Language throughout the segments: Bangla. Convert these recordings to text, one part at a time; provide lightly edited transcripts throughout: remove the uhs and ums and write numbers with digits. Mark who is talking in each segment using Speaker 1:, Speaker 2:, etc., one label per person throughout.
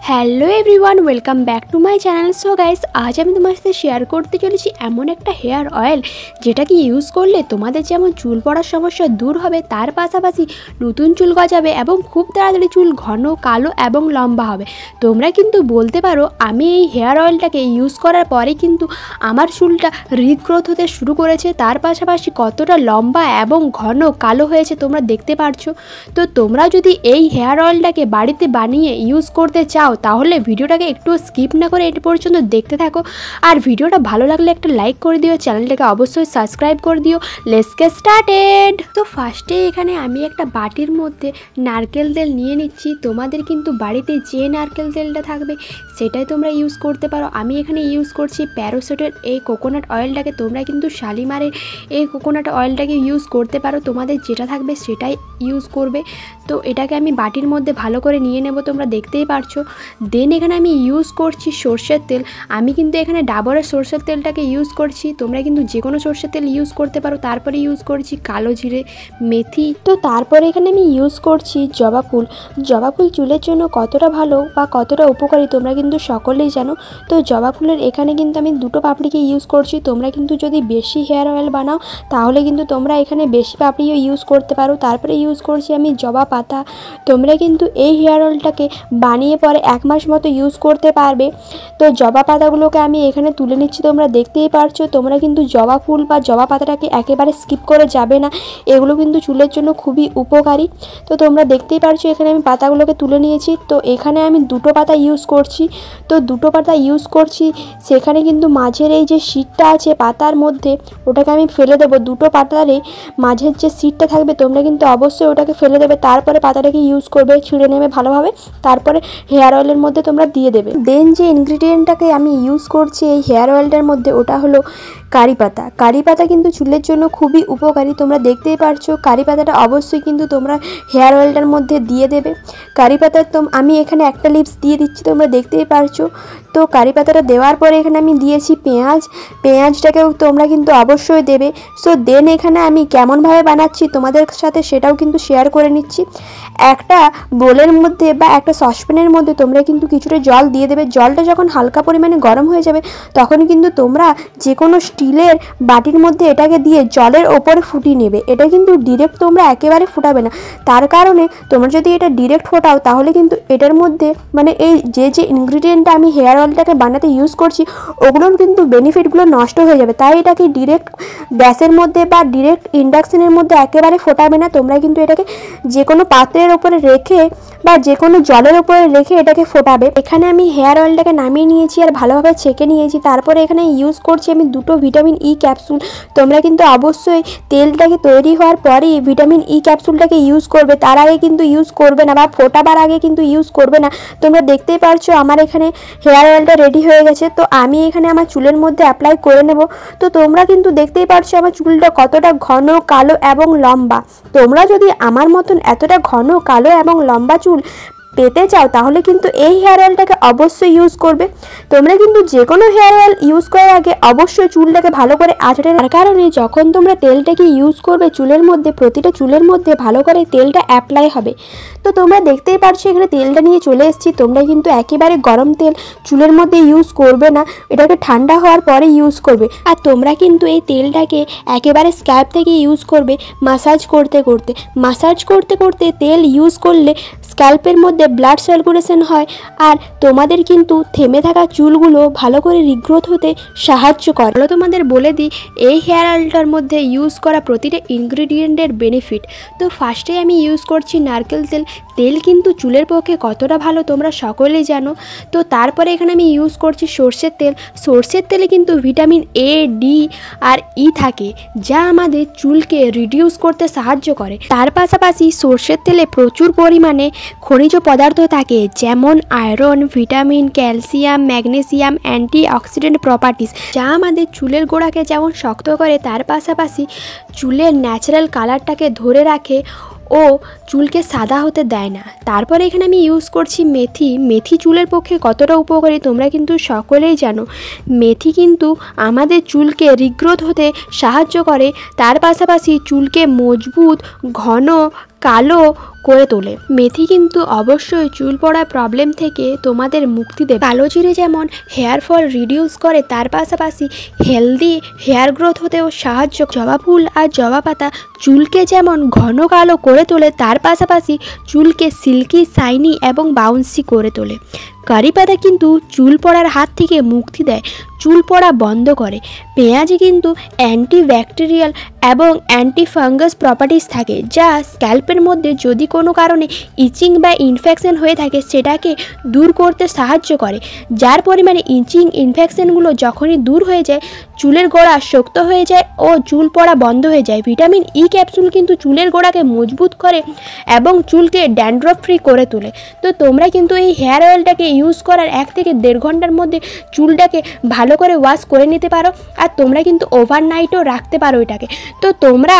Speaker 1: Hello everyone, welcome back to my channel. So guys, আজ আমি তোমার সাথে শেয়ার করতে চলেছি এমন একটা হেয়ার অয়েল যেটাকে ইউজ করলে তোমাদের যেমন চুল পড়ার সমস্যা দূর হবে, তার পাশাপাশি নতুন চুল গজাবে এবং খুব তাড়াতাড়ি চুল ঘন, কালো এবং লম্বা হবে। তোমরা কিন্তু বলতে পারো আমি এই হেয়ার অয়েলটাকে ইউজ করার পরে কিন্তু আমার চুলটা রিগ্রোথ হতে শুরু করেছে, তার পাশাপাশি কতটা লম্বা এবং ঘন কালো হয়েছে তোমরা দেখতে পারছো। তো তোমরা যদি এই হেয়ার অয়েলটাকে বাড়িতে বানিয়ে ইউজ করতে চাও তাহলে ভিডিওটাকে একটু স্কিপ না করে এটি পর্যন্ত দেখতে থাকো। আর ভিডিওটা ভালো লাগলে একটা লাইক করে দিও, চ্যানেলটাকে অবশ্যই সাবস্ক্রাইব করে দিও। Let's get started. তো ফার্স্টে এখানে আমি একটা বাটির মধ্যে নারকেল তেল নিয়ে নিচ্ছি। তোমাদের কিন্তু বাড়িতে যে নারকেল তেলটা থাকবে সেটাই তোমরা ইউজ করতে পারো। আমি এখানে ইউজ করছি প্যারাশুটের এই কোকোনাট অয়েলটাকে। তোমরা কিন্তু শালিমারের এই কোকোনাট অয়েলটাকে ইউজ করতে পারো, তোমাদের যেটা থাকবে সেটাই ইউজ করবে। তো এটাকে আমি বাটির মধ্যে ভালো করে নিয়ে নেব, তোমরা দেখতেই পারছো। দেন এখানে আমি ইউজ করছি সর্ষের তেল। আমি কিন্তু এখানে ডাবরের সর্ষের তেলটাকে ইউজ করছি, তোমরা কিন্তু যে কোনো সর্ষের তেল ইউজ করতে পারো। তারপরে ইউজ করছি কালো জিরে, মেথি। তো তারপরে এখানে আমি ইউজ করছি জবা ফুল। জবা ফুল চুলের জন্য কতটা ভালো বা কতটা উপকারী তোমরা কিন্তু সকলেই জানো। তো জবা ফুলের এখানে কিন্তু আমি দুটো পাপড়িকে ইউজ করছি। তোমরা কিন্তু যদি বেশি হেয়ার অয়েল বানাও তাহলে কিন্তু তোমরা এখানে বেশি পাপড়িও ইউজ করতে পারো। তারপরে ইউজ করছি আমি জবা পাতা। তোমরা কিন্তু এই হেয়ার অয়েলটাকে বানিয়ে পরে 1 মাস মতো ইউজ করতে পারবে। তো জবা পাতাগুলোকে আমি এখানে তুলে নিচ্ছি, তোমরা দেখতেই পারছো। তোমরা কিন্তু জবা ফুল বা জবা পাতাটাকে একেবারে স্কিপ করে যাবে না, এগুলো কিন্তু চুলের জন্য খুবই উপকারী। তো তোমরা দেখতেই পারছো এখানে আমি পাতাগুলোকে তুলে নিয়েছি। তো এখানে আমি দুটো পাতা ইউজ করছি। তো দুটো পাতা ইউজ করছি, সেখানে কিন্তু মাঝের এই যে শীটটা আছে পাতার মধ্যে ওটাকে আমি ফেলে দেবো। দুটো পাতারে মাঝের যে শীটটা থাকবে তোমরা কিন্তু অবশ্যই ওটাকে ফেলে দেবে। তারপরে পাতাটাকে ইউজ করবে, ছিঁড়ে নেবে ভালোভাবে, তারপরে হেয়ার অয়েলের মধ্যে তোমরা দিয়ে দেবে। দেন যে ইনগ্রিডিয়েন্টটাকে আমি ইউজ করছি এই হেয়ার অয়েলটার মধ্যে ওটা হলো কারি পাতা। কারি পাতা কিন্তু চুলের জন্য খুবই উপকারী, তোমরা দেখতেই পারছো। কারি পাতাটা অবশ্যই কিন্তু তোমরা হেয়ার অয়েলটার মধ্যে দিয়ে দেবে। কারি পাতা আমি এখানে একটা লিপস দিয়ে দিচ্ছি, তোমরা দেখতেই পারছো। তো কারি পাতাটা দেওয়ার পরে এখানে আমি দিয়েছি পেঁয়াজ। পেঁয়াজটাকেও তোমরা কিন্তু অবশ্যই দেবে। সো দেন এখানে আমি কেমনভাবে বানাচ্ছি তোমাদের সাথে সেটাও কিন্তু শেয়ার করে নিচ্ছি। একটা বোলের মধ্যে বা একটা সসপ্যানের মধ্যে তোমরা কিন্তু কিছুটা জল দিয়ে দেবে। জলটা যখন হালকা পরিমাণে গরম হয়ে যাবে তখন কিন্তু তোমরা যে কোনো স্টিলের বাটির মধ্যে এটাকে দিয়ে জলের ওপরে ফুটিয়ে নেবে। এটা কিন্তু ডিরেক্ট তোমরা একেবারে ফুটাবে না, তার কারণে তোমরা যদি এটা ডিরেক্ট ফোটাও তাহলে কিন্তু এটার মধ্যে মানে এই যে ইনগ্রিডিয়েন্টটা আমি হেয়ার অয়েলটাকে বানাতে ইউজ করছি ওগুলোর কিন্তু বেনিফিটগুলো নষ্ট হয়ে যাবে। তাই এটাকে ডিরেক্ট গ্যাসের মধ্যে বা ডিরেক্ট ইন্ডাকশনের মধ্যে একেবারে ফোটাবে না। তোমরা কিন্তু এটাকে যে কোনো পাত্রের ওপরে রেখে বা যে কোনো জলের উপরে রেখে এটাকে ফোটাবে। এখানে আমি হেয়ার অয়েলটাকে নামিয়ে নিয়েছি আর ভালোভাবে ছেঁকে নিয়েছি। তারপরে এখানে ইউজ করছি আমি দুটো ভিটামিন ই ক্যাপসুল। তোমরা কিন্তু অবশ্যই তেলটাকে তৈরি হওয়ার পরেই ভিটামিন ই ক্যাপসুলটাকে ইউজ করবে, তার আগে কিন্তু ইউজ করবে না বা ফোটাবার আগে কিন্তু ইউজ করবে না। তোমরা দেখতেই পারছো আমার এখানে হেয়ার অয়েলটা রেডি হয়ে গেছে। তো আমি এখানে আমার চুলের মধ্যে অ্যাপ্লাই করে নেব। তো তোমরা কিন্তু দেখতেই পারছো আমার চুলটা কতটা ঘন, কালো এবং লম্বা। তোমরা যদি আমার মতন এতটা ঘন, কালো এবং লম্বা চুল পেতে চাও তাহলে কিন্তু এই হেয়ার অয়েলটাকে অবশ্যই ইউজ করবে। তোমরা কিন্তু যে কোনো হেয়ার অয়েল ইউজ করার আগে অবশ্যই চুলটাকে ভালো করে আঁচড়ে, তার কারণে যখন তোমরা তেলটাকে ইউজ করবে চুলের মধ্যে, প্রতিটা চুলের মধ্যে ভালো করে তেলটা অ্যাপ্লাই হবে। তো তোমরা দেখতেই পারছো এখানে তেলটা নিয়ে চলে এসেছি। তোমরা কিন্তু একেবারে গরম তেল চুলের মধ্যে ইউজ করবে না, এটাকে ঠান্ডা হওয়ার পরে ইউজ করবে। আর তোমরা কিন্তু এই তেলটাকে একেবারে স্ক্যাল্প থেকে ইউজ করবে, মাসাজ করতে করতে। মাসাজ করতে করতে তেল ইউজ করলে স্ক্যাল্পের মধ্যে ব্লাড সার্কুলেশন হয় আর তোমাদের কিন্তু থেমে থাকা চুলগুলো ভালো করে রিগ্রোথ হতে সাহায্য করে। তোমাদের বলে দিই এই হেয়ার অয়েলটার মধ্যে ইউজ করা প্রতিটা ইনগ্রিডিয়েন্টের বেনিফিট। তো ফার্স্টে আমি ইউজ করছি নারকেল তেল। তেল কিন্তু চুলের পক্ষে কতটা ভালো তোমরা সকলেই জানো। তো তারপরে এখানে আমি ইউজ করছি সর্ষের তেল। সর্ষের তেলে কিন্তু ভিটামিন এ, ডি আর ই থাকে, যা আমাদের চুলকে রিডিউস করতে সাহায্য করে। তার পাশাপাশি সর্ষের তেলে প্রচুর পরিমাণে খনিজ পদার্থ থাকে, যেমন iron, vitamin, calcium, magnesium, antioxidant properties, যা আমাদের চুলের গোড়াকে যেমন শক্ত করে তার পাশাপাশি চুলের ন্যাচারাল কালারটাকে ধরে রাখে ও চুলকে সাদা হতে দেয় না। তারপরে এখানে আমি ইউজ করছি মেথি। মেথি চুলের পক্ষে কতটা উপকারী তোমরা কিন্তু সকলেই জানো। মেথি কিন্তু আমাদের চুলকে রিগ্রোথ হতে সাহায্য করে, তার পাশাপাশি চুলকে মজবুত, ঘন, কালো করে তোলে। মেথি কিন্তু অবশ্যই চুল পড়ার প্রবলেম থেকে তোমাদের মুক্তি দেবে। কালো জিরে যেমন হেয়ার ফল রিডিউস করে, তার পাশাপাশি হেলদি হেয়ার গ্রোথ হতেও সাহায্য। জবা ফুল আর জবা পাতা চুলকে যেমন ঘন কালো করে তোলে, তার পাশাপাশি চুলকে সিল্কি, শাইনি এবং বাউন্সি করে তোলে। কারি পাতা কিন্তু চুল পড়ার হাত থেকে মুক্তি দেয়, চুল পড়া বন্ধ করে। পেঁয়াজে কিন্তু অ্যান্টিব্যাকটেরিয়াল এবং অ্যান্টি ফাঙ্গাস প্রপার্টিস থাকে, যা স্ক্যাল্পের মধ্যে যদি কোনো কারণে ইচিং বা ইনফেকশন হয়ে থাকে সেটাকে দূর করতে সাহায্য করে। যার পরিমাণে ইচিং ইনফেকশনগুলো যখনই দূর হয়ে যায়, চুলের গোড়া শক্ত হয়ে যায় ও চুল পড়া বন্ধ হয়ে যায়। ভিটামিন ই ক্যাপসুল কিন্তু চুলের গোড়াকে মজবুত করে এবং চুলকে ড্যান্ড্রফ ফ্রি করে তোলে। তো তোমরা কিন্তু এই হেয়ার অয়েলটাকে ইউজ করার 1 থেকে 1.5 ঘন্টার মধ্যে চুলটাকে ভালো করে ওয়াশ করে নিতে পারো। আর তোমরা কিন্তু ওভারনাইটও রাখতে পারো এটাকে। তো তোমরা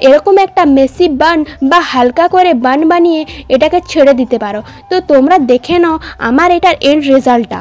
Speaker 1: এরকম একটা মেসি বান বা হালকা করে বান বানিয়ে এটাকে ছেড়ে দিতে পারো। তো তোমরা দেখে নাও আমার এটার এন্ড রেজাল্টটা।